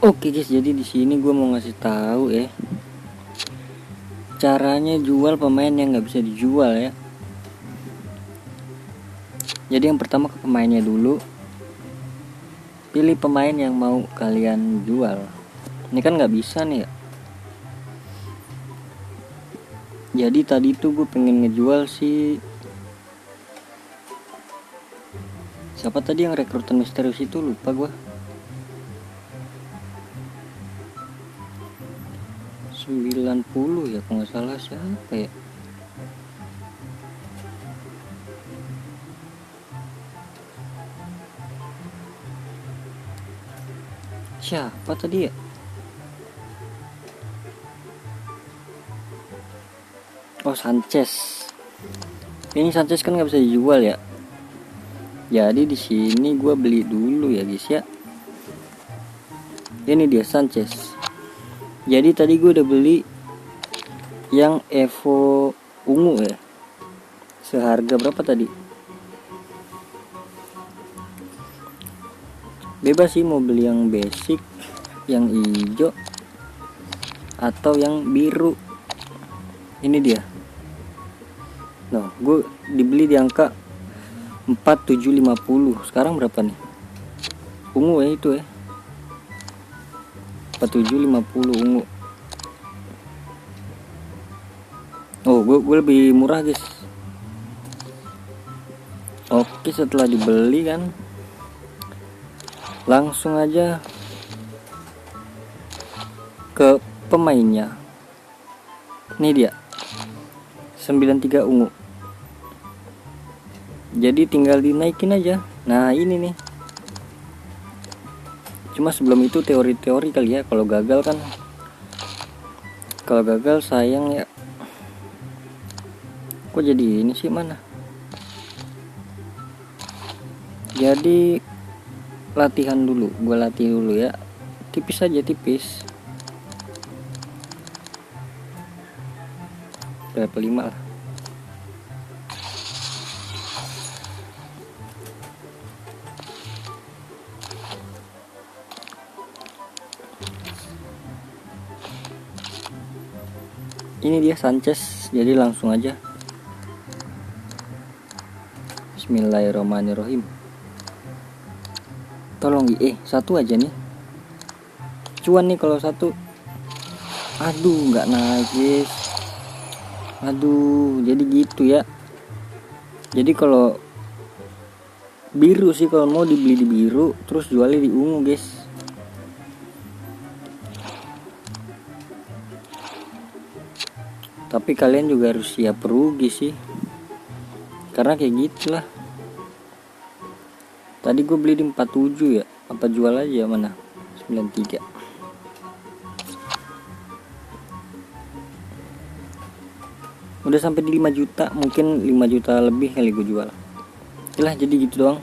Oke guys, jadi di sini gue mau ngasih tahu ya caranya jual pemain yang nggak bisa dijual ya. Jadi yang pertama ke pemainnya dulu, pilih pemain yang mau kalian jual. Ini kan nggak bisa nih ya. Jadi tadi tuh gue pengen ngejual si siapa tadi yang rekrutan misterius itu, lupa gue. 90 ya kalau nggak salah, siapa ya? Siapa tadi ya? Oh, Sanchez. Ini Sanchez kan nggak bisa dijual ya. Jadi di sini gue beli dulu ya guys ya. Ini dia Sanchez. Jadi tadi gue udah beli yang Evo ungu ya. Seharga berapa tadi? Bebas sih mau beli yang basic, yang hijau, atau yang biru. Ini dia. Nah, gue dibeli di angka 4750. Sekarang berapa nih? Ungu ya itu ya. 4750 ungu. Oh, gue lebih murah guys. Oke, setelah dibeli kan, langsung aja ke pemainnya. Ini dia 93 ungu. Jadi tinggal dinaikin aja. Nah ini nih. Cuma sebelum itu teori-teori kali ya. Kalau gagal kan, kalau gagal sayang ya. Kok jadi ini sih, mana? Jadi latihan dulu, gue latih dulu ya. Tipis aja, tipis. Level 5 lah. Ini dia Sanchez, jadi langsung aja. Bismillahirrahmanirrahim. Tolong satu aja nih. Cuan nih kalau satu. Aduh, nggak naik guys. Aduh, jadi gitu ya. Jadi kalau biru sih, kalau mau dibeli di biru, terus jualnya di ungu guys. Tapi kalian juga harus siap rugi sih, karena kayak gitulah. Tadi gue beli di 47 ya. Apa jual aja, mana 93. Udah sampai di 5 juta, mungkin 5 juta lebih kali gue jual. Itulah, jadi gitu doang.